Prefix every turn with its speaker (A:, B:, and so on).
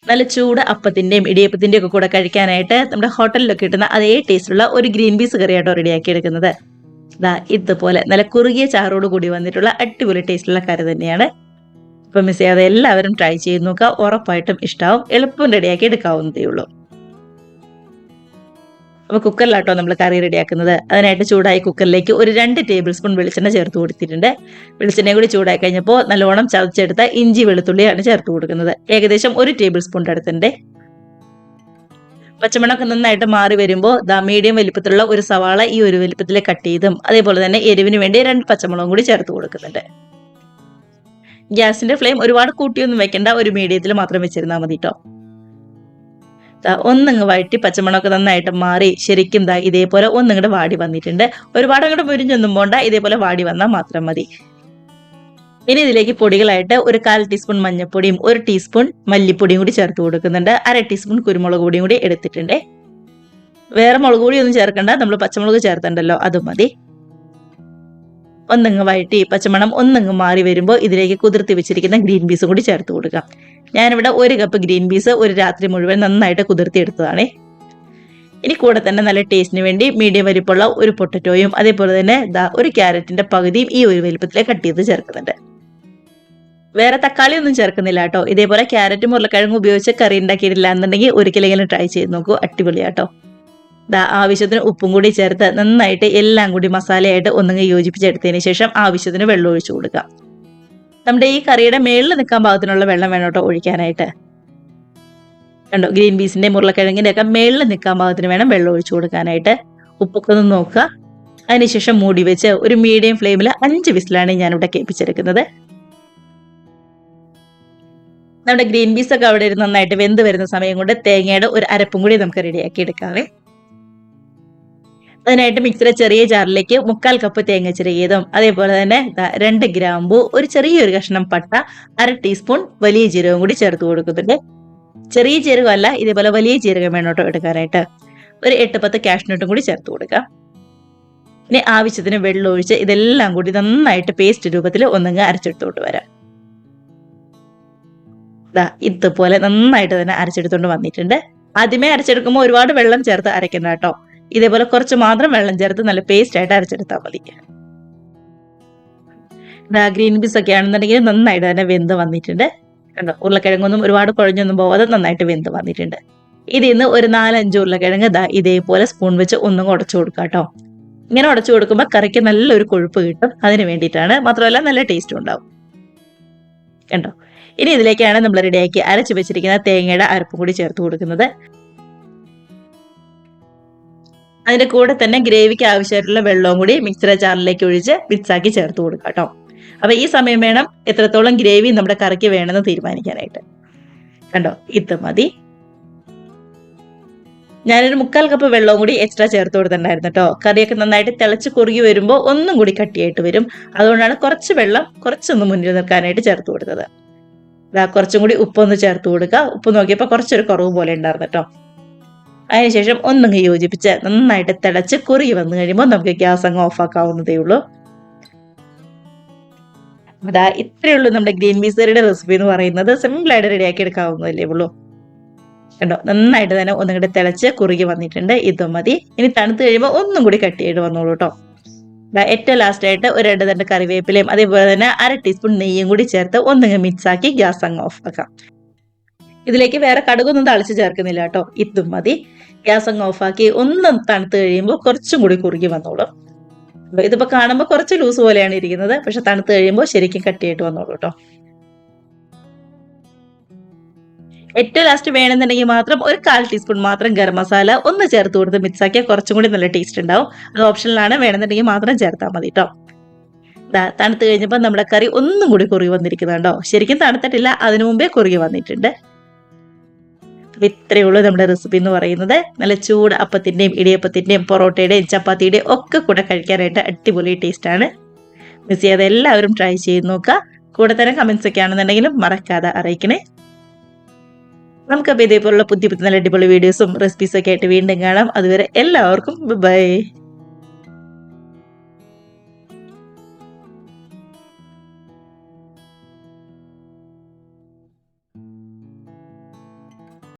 A: നല്ല ചൂട് അപ്പത്തിന്റെയും ഇടിയപ്പത്തിന്റെയും ഒക്കെ കൂടെ കഴിക്കാനായിട്ട് നമ്മുടെ ഹോട്ടലിലൊക്കെ കിട്ടുന്ന അതേ ടേസ്റ്റുള്ള ഒരു ഗ്രീൻ പീസ് കറിയാട്ടോ റെഡിയാക്കി എടുക്കുന്നത്. ഇതുപോലെ നല്ല കുറുകിയ ചാറോട് കൂടി വന്നിട്ടുള്ള അടിപൊളി ടേസ്റ്റുള്ള കറി തന്നെയാണ്. ഇപ്പൊ മിസ് ചെയ്യാതെ എല്ലാവരും ട്രൈ ചെയ്ത് നോക്കുക, ഉറപ്പായിട്ടും ഇഷ്ടാവും. എളുപ്പം റെഡിയാക്കി എടുക്കാവുന്നതേ ഉള്ളൂ. അപ്പോൾ കുക്കറിലാട്ടോ നമ്മൾ കറി റെഡിയാക്കുന്നത്. അതിനായിട്ട് ചൂടായി കുക്കറിലേക്ക് ഒരു 2 ടേബിൾ സ്പൂൺ വെളിച്ചെണ്ണ ചേർത്ത് കൊടുത്തിട്ടുണ്ട്. വെളിച്ചെണ്ണയും കൂടി ചൂടായി കഴിഞ്ഞപ്പോൾ നല്ലോണം ചതച്ചെടുത്ത ഇഞ്ചി വെളുത്തുള്ളിയാണ് ചേർത്ത് കൊടുക്കുന്നത്. ഏകദേശം 1 ടേബിൾ സ്പൂൺ അടുത്തുണ്ട്. പച്ചമണമൊക്കെ നന്നായിട്ട് മാറി വരുമ്പോൾ മീഡിയം വലിപ്പത്തിലുള്ള ഒരു സവാള ഈ ഒരു വലിപ്പത്തിൽ കട്ട് ചെയ്തും അതേപോലെ തന്നെ എരിവിന് വേണ്ടി 2 പച്ചമുളകും കൂടി ചേർത്ത് കൊടുക്കുന്നുണ്ട്. ഗ്യാസിന്റെ ഫ്ലെയിം ഒരുപാട് കൂട്ടിയൊന്നും വെക്കേണ്ട, ഒരു മീഡിയത്തിൽ മാത്രം വെച്ചിരുന്നാൽ മതി കേട്ടോ. ഒന്നിങ്ങ് വഴറ്റി പച്ചമണമൊക്കെ നന്നായിട്ട് മാറി ശരിക്കും ഇതേപോലെ ഒന്നിങ്ങോട്ട് വാടി വന്നിട്ടുണ്ട്. ഒരുപാട് അങ്ങോട്ട് മുരിഞ്ഞൊന്നും പോണ്ട, ഇതേപോലെ വാടി വന്നാൽ മാത്രം മതി. ഇനി ഇതിലേക്ക് പൊടികളായിട്ട് ഒരു 1/4 ടീസ്പൂൺ മഞ്ഞൾപ്പൊടിയും 1 ടീസ്പൂൺ മല്ലിപ്പൊടിയും കൂടി ചേർത്ത് കൊടുക്കുന്നുണ്ട്. 1/2 ടീസ്പൂൺ കുരുമുളക് പൊടിയും കൂടി എടുത്തിട്ടുണ്ട്. വേറെ മുളക് പൊടിയൊന്നും ചേർക്കണ്ട, നമ്മൾ പച്ചമുളക് ചേർത്തണ്ടല്ലോ, അതും മതി. ഒന്നിങ്ങ് വഴറ്റി പച്ചമണം ഒന്നിങ്ങ് മാറി വരുമ്പോൾ ഇതിലേക്ക് കുതിർത്തി വെച്ചിരിക്കുന്ന ഗ്രീൻ പീസും കൂടി ചേർത്ത് കൊടുക്കാം. ഞാനിവിടെ 1 കപ്പ് ഗ്രീൻ പീസ് ഒരു രാത്രി മുഴുവൻ നന്നായിട്ട് കുതിർത്തി എടുത്തതാണ്. ഇനി കൂടെ തന്നെ നല്ല ടേസ്റ്റിന് വേണ്ടി മീഡിയം വലിപ്പമുള്ള ഒരു പൊട്ടറ്റോയും അതേപോലെ തന്നെ ഒരു ക്യാരറ്റിന്റെ പകുതിയും ഈ ഒരു വലിപ്പത്തിലെ കട്ട് ചെയ്ത് ചേർക്കുന്നുണ്ട്. വേറെ തക്കാളി ഒന്നും ചേർക്കുന്നില്ല കേട്ടോ. ഇതേപോലെ ക്യാരറ്റും ഉരുളക്കിഴങ്ങും ഉപയോഗിച്ച് കറി ഉണ്ടാക്കിയിട്ടില്ല എന്നുണ്ടെങ്കിൽ ഒരിക്കലെങ്കിലും ട്രൈ ചെയ്ത് നോക്കൂ, അടിപൊളിയാട്ടോ. ആവശ്യത്തിന് ഉപ്പും കൂടി ചേർത്ത് നന്നായിട്ട് എല്ലാം കൂടി മസാലയായിട്ട് ഒന്നുങ്ങ് യോജിപ്പിച്ചെടുത്തതിന് ശേഷം ആവശ്യത്തിന് വെള്ളം ഒഴിച്ചു കൊടുക്കാം. നമ്മുടെ ഈ കറിയുടെ മേളിൽ നിൽക്കാൻ പാകത്തിനുള്ള വെള്ളം വേണം കേട്ടോ ഒഴിക്കാനായിട്ട്. കണ്ടോ, ഗ്രീൻ പീസിന്റെ ഉരുളക്കിഴങ്ങിന്റെ ഒക്കെ മേളിൽ നിൽക്കാൻ പാകത്തിന് വേണം വെള്ളം ഒഴിച്ചു കൊടുക്കാനായിട്ട്. ഉപ്പൊക്കെ ഒന്ന് നോക്കുക. അതിനുശേഷം മൂടി വെച്ച് ഒരു മീഡിയം ഫ്ലെയിമിൽ 5 വിസിലാണ് ഞാനിവിടെ കേൾപ്പിച്ചെടുക്കുന്നത്. നമ്മുടെ ഗ്രീൻ പീസ് ഒക്കെ അവിടെ നന്നായിട്ട് വെന്ത് വരുന്ന സമയം കൊണ്ട് തേങ്ങയുടെ ഒരു അരപ്പും കൂടി നമുക്ക് റെഡിയാക്കി എടുക്കാവേ. അതിനായിട്ട് മിക്സിയുടെ ചെറിയ ജാറിലേക്ക് 1/4 കപ്പ് തേങ്ങ ചിരകിയതും അതേപോലെ തന്നെ 2 ഗ്രാമ്പു, ഒരു ചെറിയൊരു കഷ്ണം പട്ട, 1/2 ടീസ്പൂൺ വലിയ ജീരകം കൂടി ചേർത്ത് കൊടുക്കുന്നുണ്ട്. ചെറിയ ജീരകം അല്ല, ഇതേപോലെ വലിയ ജീരകം വേണം കേട്ടോ എടുക്കാനായിട്ട്. ഒരു 8-10 കാഷ്നട്ടും കൂടി ചേർത്ത് കൊടുക്കാം. ഇനി ആവശ്യത്തിന് വെള്ളം ഒഴിച്ച് ഇതെല്ലാം കൂടി നന്നായിട്ട് പേസ്റ്റ് രൂപത്തിൽ ഒന്നങ്ങ് അരച്ചെടുത്തോണ്ട് വരാം. ഇതുപോലെ നന്നായിട്ട് തന്നെ അരച്ചെടുത്തോണ്ട് വന്നിട്ടുണ്ട്. ആദ്യമേ അരച്ചെടുക്കുമ്പോൾ ഒരുപാട് വെള്ളം ചേർത്ത് അരയ്ക്കണ്ട കേട്ടോ. ഇതേപോലെ കുറച്ച് മാത്രം വെള്ളം ചേർത്ത് നല്ല പേസ്റ്റ് ആയിട്ട് അരച്ചെടുത്താൽ മതി. ഗ്രീൻ പീസ് ഒക്കെ ആണെന്നുണ്ടെങ്കിൽ നന്നായിട്ട് തന്നെ വെന്ത് വന്നിട്ടുണ്ട്. കണ്ടോ, ഉരുളക്കിഴങ്ങൊന്നും ഒരുപാട് കുഴഞ്ഞൊന്നും പോവാതെ നന്നായിട്ട് വെന്ത് വന്നിട്ടുണ്ട്. ഇതിൽ നിന്ന് ഒരു 4-5 ഉരുളക്കിഴങ്ങ് ഇതേപോലെ സ്പൂൺ വെച്ച് ഒന്നും ഉടച്ചു കൊടുക്കാം കേട്ടോ. ഇങ്ങനെ ഉടച്ചു കൊടുക്കുമ്പോൾ കറിക്ക് നല്ലൊരു കൊഴുപ്പ് കിട്ടും, അതിന് വേണ്ടിയിട്ടാണ്. മാത്രമല്ല നല്ല ടേസ്റ്റും ഉണ്ടാവും. കണ്ടോ, ഇനി ഇതിലേക്കാണ് നമ്മൾ റെഡിയാക്കി അരച്ചു വെച്ചിരിക്കുന്ന തേങ്ങയുടെ അരപ്പും കൂടി ചേർത്ത് കൊടുക്കുന്നത്. അതിന്റെ കൂടെ തന്നെ ഗ്രേവിക്ക് ആവശ്യമായിട്ടുള്ള വെള്ളവും കൂടി മിക്സിയുടെ ജാറിലേക്ക് ഒഴിച്ച് മിക്സാക്കി ചേർത്ത് കൊടുക്കാം കേട്ടോ. അപ്പൊ ഈ സമയം വേണം എത്രത്തോളം ഗ്രേവി നമ്മുടെ കറിക്ക് വേണമെന്ന് തീരുമാനിക്കാനായിട്ട്. കണ്ടോ, ഇത് മതി. ഞാനൊരു 1/4 കപ്പ് വെള്ളവും കൂടി എക്സ്ട്രാ ചേർത്ത് കൊടുത്തിട്ടുണ്ടായിരുന്നു കേട്ടോ. കറിയൊക്കെ നന്നായിട്ട് തിളച്ച് കുറുകി വരുമ്പോൾ ഒന്നും കൂടി കട്ടിയായിട്ട് വരും. അതുകൊണ്ടാണ് കുറച്ച് വെള്ളം കുറച്ചൊന്ന് മുന്നിൽ നിൽക്കാനായിട്ട് ചേർത്ത് കൊടുത്തത്. കുറച്ചും കൂടി ഉപ്പൊന്ന് ചേർത്ത് കൊടുക്കുക. ഉപ്പ് നോക്കിയപ്പോൾ കുറച്ചൊരു കുറവ് പോലെ ഉണ്ടായിരുന്നു കേട്ടോ. അതിനുശേഷം ഒന്നങ്ങ് യോജിപ്പിച്ച് നന്നായിട്ട് തിളച്ച് കുറുകി വന്നു കഴിയുമ്പോൾ നമുക്ക് ഗ്യാസ് അങ്ങ് ഓഫ് ആക്കാവുന്നതേ ഉള്ളൂ. ഇത്രയേ ഉള്ളൂ നമ്മുടെ ഗ്രീൻ പീസ് കറിയുടെ റെസിപ്പി എന്ന് പറയുന്നത്. സിമ്പിൾ ആയിട്ട് റെഡിയാക്കി എടുക്കാവുന്നതല്ലേ ഉള്ളൂ. കണ്ടോ, നന്നായിട്ട് തന്നെ ഒന്നുകൂടി തിളച്ച് കുറുകി വന്നിട്ടുണ്ട്. ഇതും മതി. ഇനി തണുത്ത് കഴിയുമ്പോൾ ഒന്നും കൂടി കട്ടിയായിട്ട് വന്നോളൂ കേട്ടോ. ഏറ്റവും ലാസ്റ്റ് ആയിട്ട് ഒരു 2 തണ്ട് കറിവേപ്പിലയും അതേപോലെ തന്നെ 1/2 ടീസ്പൂൺ നെയ്യും കൂടി ചേർത്ത് ഒന്നുങ്ങ് മിക്സ് ആക്കി ഗ്യാസ് അങ്ങ് ഓഫ് ആക്കാം. ഇതിലേക്ക് വേറെ കടുകൊന്നും തളിച്ച് ചേർക്കുന്നില്ല കേട്ടോ. ഇതും മതി. ഗ്യാസ് അങ്ങ് ഓഫാക്കി ഒന്ന് തണുത്ത് കഴിയുമ്പോൾ കുറച്ചും കൂടി കുറുകി വന്നോളും. ഇതിപ്പോ കാണുമ്പോൾ കുറച്ച് ലൂസ് പോലെയാണ് ഇരിക്കുന്നത്, പക്ഷെ തണുത്ത് കഴിയുമ്പോൾ ശരിക്കും കട്ടിയായിട്ട് വന്നോളൂ കേട്ടോ. ഏറ്റവും ലാസ്റ്റ് വേണമെന്നുണ്ടെങ്കിൽ മാത്രം ഒരു 1/4 ടീസ്പൂൺ മാത്രം ഗരം മസാല ഒന്ന് ചേർത്ത് കൊടുത്ത് മിക്സ് ആക്കിയാൽ കുറച്ചും കൂടി നല്ല ടേസ്റ്റ് ഉണ്ടാവും. അത് ഓപ്ഷനിലാണ്, വേണമെന്നുണ്ടെങ്കിൽ മാത്രം ചേർത്താൽ മതി കേട്ടോ. തണുത്ത് കഴിഞ്ഞപ്പോൾ നമ്മുടെ കറി ഒന്നും കൂടി കുറുകി വന്നിരിക്കുന്നുണ്ടോ. ശരിക്കും തണുത്തിട്ടില്ല, അതിനു മുമ്പേ കുറുകി വന്നിട്ടുണ്ട്. ഇത്രയേ ഉള്ളൂ നമ്മുടെ റെസിപ്പി എന്ന് പറയുന്നത്. നല്ല ചൂട് അപ്പത്തിന്റെയും ഇടിയപ്പത്തിന്റെയും പൊറോട്ടയുടെയും ചപ്പാത്തിയുടെയും ഒക്കെ കൂടെ കഴിക്കാനായിട്ട് അടിപൊളി ടേസ്റ്റ് ആണ്. മിസ് ചെയ്യാതെ എല്ലാവരും ട്രൈ ചെയ്ത് നോക്കുക. കൂടെ തന്നെ കമന്റ്സ് ഒക്കെ ആണെന്നുണ്ടെങ്കിലും മറക്കാതെ അറിയിക്കണേ. നമുക്കപ്പോൾ ഇതേപോലുള്ള പുതിയ നല്ല അടിപൊളി വീഡിയോസും റെസിപ്പീസൊക്കെ ആയിട്ട് വീണ്ടും കാണാം. അതുവരെ എല്ലാവർക്കും ബൈ.